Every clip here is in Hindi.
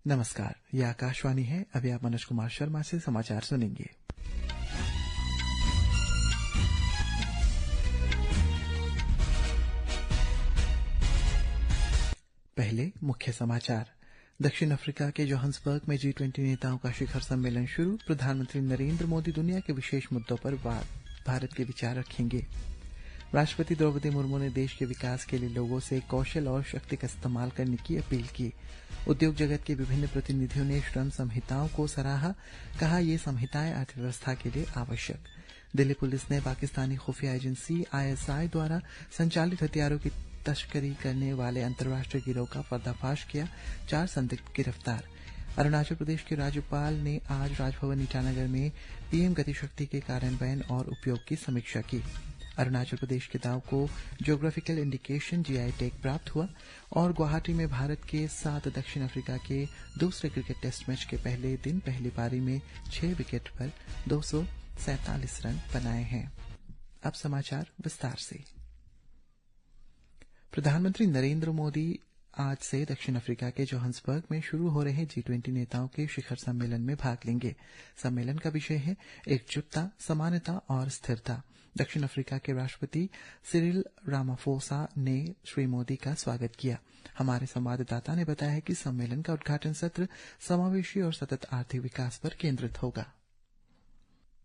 नमस्कार, ये आकाशवाणी है। अभी आप मनोज कुमार शर्मा से समाचार सुनेंगे। पहले मुख्य समाचार। दक्षिण अफ्रीका के जोहान्सबर्ग में G20 नेताओं का शिखर सम्मेलन शुरू। प्रधानमंत्री नरेंद्र मोदी दुनिया के विशेष मुद्दों पर भारत के विचार रखेंगे। राष्ट्रपति द्रौपदी मुर्मू ने देश के विकास के लिए लोगों से कौशल और शक्ति का इस्तेमाल करने की अपील की। उद्योग जगत के विभिन्न प्रतिनिधियों ने श्रम संहिताओं को सराहा, कहा ये संहिताएं अर्थव्यवस्था के लिए आवश्यक। दिल्ली पुलिस ने पाकिस्तानी खुफिया एजेंसी ISI द्वारा संचालित हथियारों की तस्करी करने वाले अंतर्राष्ट्रीय गिरोह का पर्दाफाश किया। 4 संदिग्ध गिरफ्तार। अरुणाचल प्रदेश के राज्यपाल ने आज राजभवन ईटानगर में PM गतिशक्ति के कार्यान्वयन और उपयोग की समीक्षा की। अरुणाचल प्रदेश के दाव को ज्योग्राफिकल इंडिकेशन GI टैग प्राप्त हुआ और गुवाहाटी में भारत के साथ दक्षिण अफ्रीका के दूसरे क्रिकेट टेस्ट मैच के पहले दिन पहली पारी में 6 विकेट पर 247 रन बनाए हैं। अब समाचार विस्तार से। प्रधानमंत्री नरेंद्र मोदी आज से दक्षिण अफ्रीका के जोहान्सबर्ग में शुरू हो रहे G20 नेताओं के शिखर सम्मेलन में भाग लेंगे। सम्मेलन का विषय है एकजुटता, समानता और स्थिरता। दक्षिण अफ्रीका के राष्ट्रपति सिरिल रामाफोसा ने श्री मोदी का स्वागत किया। हमारे संवाददाता ने बताया है कि सम्मेलन का उद्घाटन सत्र समावेशी और सतत आर्थिक विकास पर केंद्रित होगा।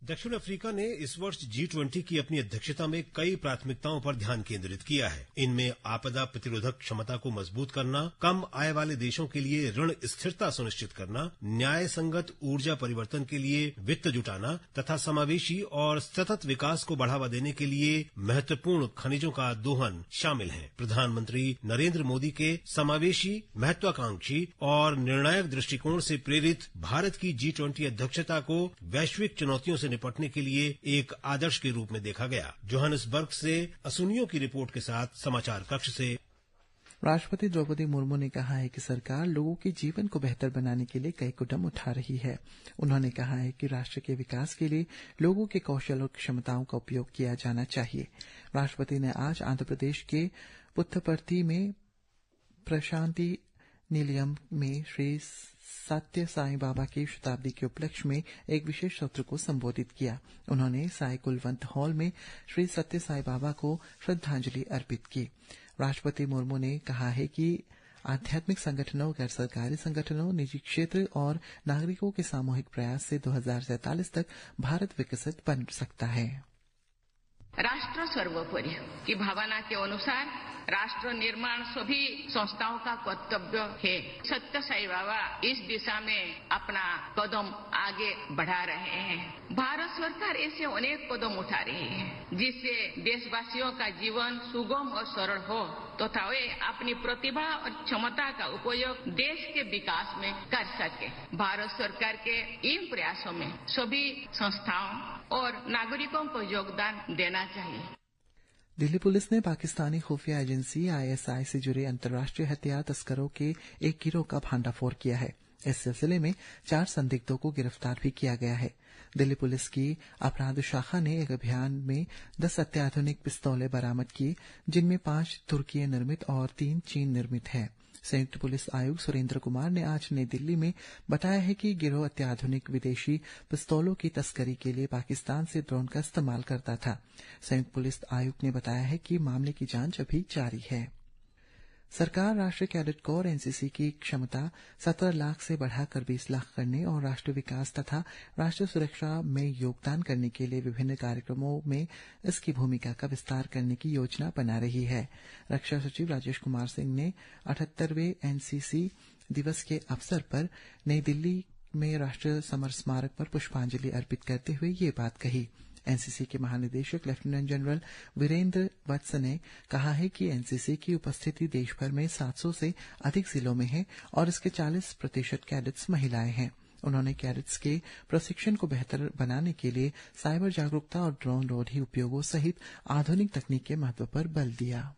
दक्षिण अफ्रीका ने इस वर्ष G20 की अपनी अध्यक्षता में कई प्राथमिकताओं पर ध्यान केंद्रित किया है। इनमें आपदा प्रतिरोधक क्षमता को मजबूत करना, कम आय वाले देशों के लिए ऋण स्थिरता सुनिश्चित करना, न्याय संगत ऊर्जा परिवर्तन के लिए वित्त जुटाना तथा समावेशी और सतत विकास को बढ़ावा देने के लिए महत्वपूर्ण खनिजों का दोहन शामिल है। प्रधानमंत्री नरेंद्र मोदी के समावेशी, महत्वाकांक्षी और निर्णायक दृष्टिकोण से प्रेरित भारत की G20 अध्यक्षता को वैश्विक चुनौतियों से निपटने के लिए एक आदर्श के रूप में देखा गया। जोहान्सबर्ग से असुनियो की रिपोर्ट के साथ समाचार कक्ष से। राष्ट्रपति द्रौपदी मुर्मू ने कहा है कि सरकार लोगों के जीवन को बेहतर बनाने के लिए कई कदम उठा रही है। उन्होंने कहा है कि राष्ट्र के विकास के लिए लोगों के कौशल और क्षमताओं का उपयोग किया जाना चाहिए। राष्ट्रपति ने आज आंध्र प्रदेश के पुत्तपर्ती में प्रशांति निलयम में श्री सत्य साई बाबा की शताब्दी के उपलक्ष्य में एक विशेष सत्र को संबोधित किया। उन्होंने साई कुलवंत हॉल में श्री सत्य साई बाबा को श्रद्धांजलि अर्पित की। राष्ट्रपति मुर्मू ने कहा है कि आध्यात्मिक संगठनों, गैर सरकारी संगठनों, निजी क्षेत्र और नागरिकों के सामूहिक प्रयास से 2047 तक भारत विकसित बन सकता है। राष्ट्र सर्वोपरि की भावना के अनुसार राष्ट्र निर्माण सभी संस्थाओं का कर्तव्य है। सत्य साई बाबा इस दिशा में अपना कदम आगे बढ़ा रहे हैं। भारत सरकार ऐसे अनेक कदम उठा रही है जिससे देशवासियों का जीवन सुगम और सरल हो तथा वे अपनी प्रतिभा और क्षमता का उपयोग देश के विकास में कर सके। भारत सरकार के इन प्रयासों में सभी संस्थाओं और नागरिकों को योगदान देना चाहिए। दिल्ली पुलिस ने पाकिस्तानी खुफिया एजेंसी ISI से जुड़े अंतर्राष्ट्रीय हथियार तस्करों के एक गिरोह का भांडाफोड़ किया है। इस सिलसिले में 4 संदिग्धों को गिरफ्तार भी किया गया है। दिल्ली पुलिस की अपराध शाखा ने एक अभियान में 10 अत्याधुनिक पिस्तौलें बरामद की, जिनमें 5 तुर्की निर्मित और 3 चीन निर्मित हैं। संयुक्त पुलिस आयुक्त सुरेंद्र कुमार ने आज नई दिल्ली में बताया है कि गिरोह अत्याधुनिक विदेशी पिस्तौलों की तस्करी के लिए पाकिस्तान से ड्रोन का इस्तेमाल करता था। संयुक्त पुलिस आयुक्त ने बताया है कि मामले की जांच अभी जारी है। सरकार राष्ट्रीय कैडेट कोर NCC की क्षमता 17 लाख से बढ़ाकर 20 लाख करने और राष्ट्रीय विकास तथा राष्ट्रीय सुरक्षा में योगदान करने के लिए विभिन्न कार्यक्रमों में इसकी भूमिका का विस्तार करने की योजना बना रही है। रक्षा सचिव राजेश कुमार सिंह ने 78वें NCC दिवस के अवसर पर नई दिल्ली में राष्ट्रीय समर स्मारक पर पुष्पांजलि अर्पित करते हुए ये बात कही। NCC के महानिदेशक लेफ्टिनेंट जनरल वीरेंद्र वत्स ने कहा है कि NCC की उपस्थिति देश भर में 700 से अधिक जिलों में है और इसके 40% कैडेट्स महिलाएं हैं। उन्होंने कैडेट्स के प्रशिक्षण को बेहतर बनाने के लिए साइबर जागरूकता और ड्रोन रोधी उपयोगों सहित आधुनिक तकनीक के महत्व पर बल दिया।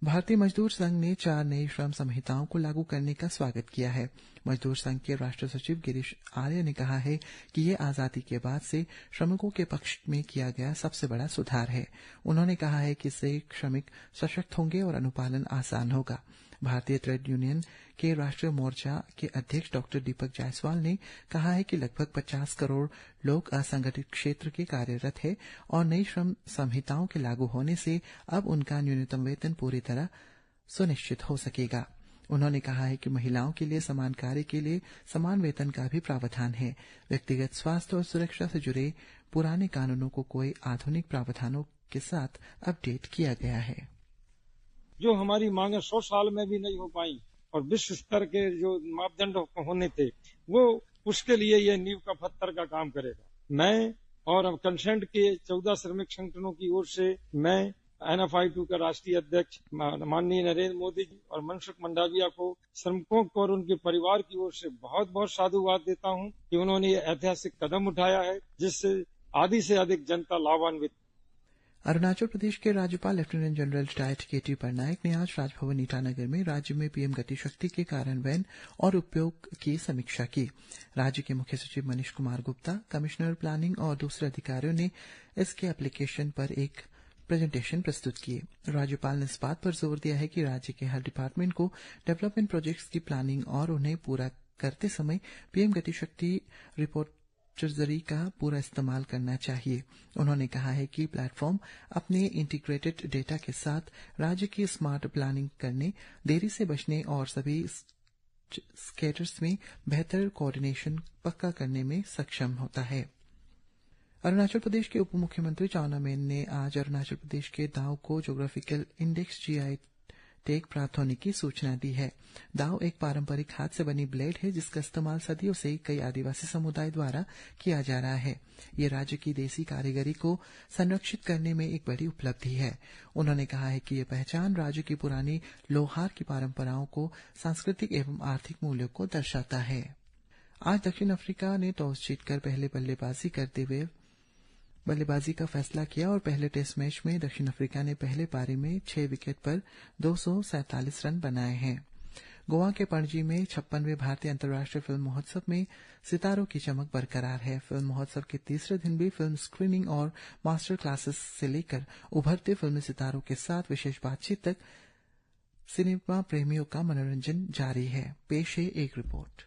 भारतीय मजदूर संघ ने 4 नई श्रम संहिताओं को लागू करने का स्वागत किया है। मजदूर संघ के राष्ट्रीय सचिव गिरीश आर्य ने कहा है कि ये आजादी के बाद से श्रमिकों के पक्ष में किया गया सबसे बड़ा सुधार है। उन्होंने कहा है कि इससे श्रमिक सशक्त होंगे और अनुपालन आसान होगा। भारतीय ट्रेड यूनियन के राष्ट्रीय मोर्चा के अध्यक्ष डॉक्टर दीपक जायसवाल ने कहा है कि लगभग 50 करोड़ लोग असंगठित क्षेत्र के कार्यरत हैं और नई श्रम संहिताओं के लागू होने से अब उनका न्यूनतम वेतन पूरी तरह सुनिश्चित हो सकेगा। उन्होंने कहा है कि महिलाओं के लिए समान कार्य के लिए समान वेतन का भी प्रावधान है। व्यक्तिगत स्वास्थ्य और सुरक्षा से जुड़े पुराने कानूनों को कोई आधुनिक प्रावधानों के साथ अपडेट किया गया है। जो हमारी मांगे 100 साल में भी नहीं हो पाई और विश्व स्तर के जो मापदंड होने थे, वो उसके लिए ये नींव का पत्थर का काम करेगा। मैं और कंसर्न के 14 श्रमिक संगठनों की ओर से मैं NFI2 का राष्ट्रीय अध्यक्ष माननीय नरेंद्र मोदी जी और मनसुख मंडाविया को, श्रमिकों को और उनके परिवार की ओर से बहुत बहुत साधुवाद देता हूं कि उन्होंने ये ऐतिहासिक कदम उठाया है जिससे आधी से अधिक जनता लाभान्वित। अरुणाचल प्रदेश के राज्यपाल lieutenant general retired KT Patnaik ने आज राजभवन ईटानगर में राज्य में पीएम गति शक्ति के कार्यान्वयन और उपयोग की समीक्षा की। राज्य के मुख्य सचिव मनीष कुमार गुप्ता, कमिश्नर प्लानिंग और दूसरे अधिकारियों ने इसके एप्लीकेशन पर एक प्रेजेंटेशन प्रस्तुत किए। राज्यपाल ने इस बात पर जोर दिया है कि राज्य के हर डिपार्टमेंट को डेवलपमेंट प्रोजेक्ट्स की प्लानिंग और उन्हें पूरा करते समय पीएम गति शक्ति रिपोर्ट ट्रेजरी का पूरा इस्तेमाल करना चाहिए। उन्होंने कहा है कि प्लेटफॉर्म अपने इंटीग्रेटेड डेटा के साथ राज्य की स्मार्ट प्लानिंग करने, देरी से बचने और सभी स्केटर्स में बेहतर कोऑर्डिनेशन पक्का करने में सक्षम होता है। अरुणाचल प्रदेश के उप मुख्यमंत्री चाउना मेन ने आज अरुणाचल प्रदेश के दाव को ज्योग्राफिकल इंडेक्स GI टैग प्राप्त होने की सूचना दी है। दाव एक पारंपरिक हाथ से बनी ब्लेड है जिसका इस्तेमाल सदियों से कई आदिवासी समुदाय द्वारा किया जा रहा है। ये राज्य की देसी कारीगरी को संरक्षित करने में एक बड़ी उपलब्धि है। उन्होंने कहा है कि ये पहचान राज्य की पुरानी लोहार की परंपराओं को, सांस्कृतिक एवं आर्थिक मूल्यों को दर्शाता है। आज दक्षिण अफ्रीका ने टॉस जीतकर पहले बल्लेबाजी का फैसला किया और पहले टेस्ट मैच में दक्षिण अफ्रीका ने पहले पारी में 6 विकेट पर 247 रन बनाए हैं। गोवा के पणजी में 56वें भारतीय अंतर्राष्ट्रीय फिल्म महोत्सव में सितारों की चमक बरकरार है। फिल्म महोत्सव के तीसरे दिन भी फिल्म स्क्रीनिंग और मास्टर क्लासेस से लेकर उभरते फिल्मी सितारों के साथ विशेष बातचीत तक सिनेमा प्रेमियों का मनोरंजन जारी है। पेश है एक रिपोर्ट।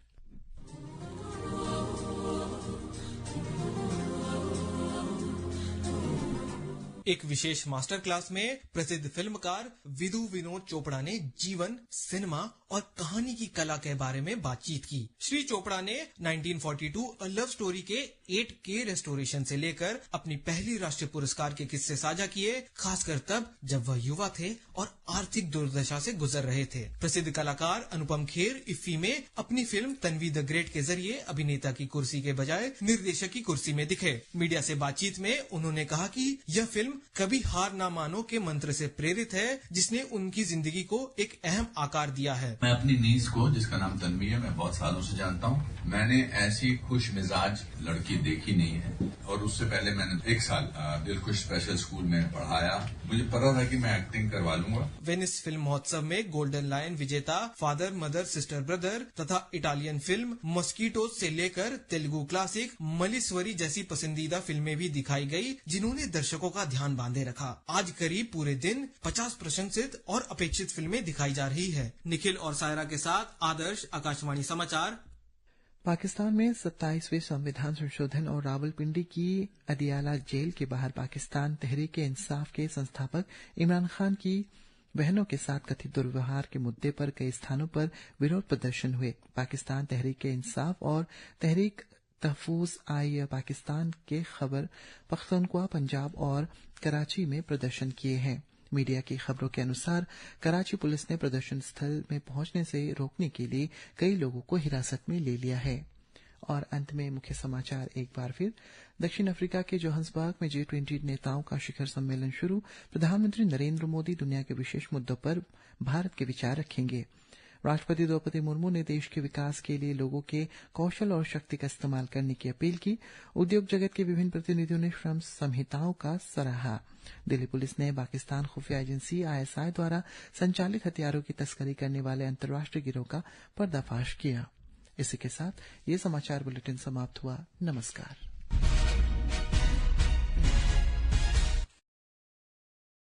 एक विशेष मास्टर क्लास में प्रसिद्ध फिल्मकार विदु विनोद चोपड़ा ने जीवन, सिनेमा और कहानी की कला के बारे में बातचीत की। श्री चोपड़ा ने 1942 अ लव स्टोरी के 8K रेस्टोरेशन से लेकर अपनी पहली राष्ट्रीय पुरस्कार के किस्से साझा किए, खासकर तब जब वह युवा थे और आर्थिक दुर्दशा से गुजर रहे थे। प्रसिद्ध कलाकार अनुपम खेर इफ्फी में अपनी फिल्म तन्वी द ग्रेट के जरिए अभिनेता की कुर्सी के बजाय निर्देशक की कुर्सी में दिखे। मीडिया से बातचीत में उन्होंने कहा कि यह फिल्म कभी हार ना मानो के मंत्र से प्रेरित है, जिसने उनकी जिंदगी को एक अहम आकार दिया है। मैं अपनी नीस को, जिसका नाम तन्वी है, मैं बहुत सालों से जानता हूँ। मैंने ऐसी खुश मिजाज लड़की देखी नहीं है और उससे पहले मैंने 1 साल दिलखुश स्पेशल स्कूल में पढ़ाया। मुझे पता था कि मैं एक्टिंग करवा लूंगा। वेनिस फिल्म महोत्सव में गोल्डन लायन विजेता फादर मदर सिस्टर ब्रदर तथा इटालियन फिल्म मॉस्किटोज से लेकर तेलुगु क्लासिक मलीश्वरी जैसी पसंदीदा फिल्में भी दिखाई गई, जिन्होंने दर्शकों का ध्यान बांधे रखा। आज करीब पूरे दिन 50 प्रशंसित और अपेक्षित फिल्में दिखाई जा रही है। निखिल और सायरा के साथ आदर्श, आकाशवाणी समाचार। पाकिस्तान में 27वें संविधान संशोधन और रावलपिंडी की अदियाला जेल के बाहर पाकिस्तान तहरीक-ए-इंसाफ के संस्थापक इमरान खान की बहनों के साथ कथित दुर्व्यवहार के मुद्दे पर कई स्थानों पर विरोध प्रदर्शन हुए। पाकिस्तान तहरीक-ए-इंसाफ और तहरीक तहफूज आई पाकिस्तान के खैबर पख्तूनख्वा, पंजाब और कराची में प्रदर्शन किए हैं। मीडिया की खबरों के अनुसार कराची पुलिस ने प्रदर्शन स्थल में पहुंचने से रोकने के लिए कई लोगों को हिरासत में ले लिया है। और अंत में मुख्य समाचार एक बार फिर। दक्षिण अफ्रीका के जोहान्सबर्ग में G20 नेताओं का शिखर सम्मेलन शुरू। प्रधानमंत्री नरेंद्र मोदी दुनिया के विशेष मुद्दों पर भारत के विचार रखेंगे। राष्ट्रपति द्रौपदी मुर्मू ने देश के विकास के लिए लोगों के कौशल और शक्ति का इस्तेमाल करने की अपील की। उद्योग जगत के विभिन्न प्रतिनिधियों ने श्रम संहिताओं का सराहा। दिल्ली पुलिस ने पाकिस्तान खुफिया एजेंसी ISI द्वारा संचालित हथियारों की तस्करी करने वाले अंतर्राष्ट्रीय गिरोह का पर्दाफाश किया। इसी के साथ ये समाचार बुलेटिन समाप्त हुआ। नमस्कार।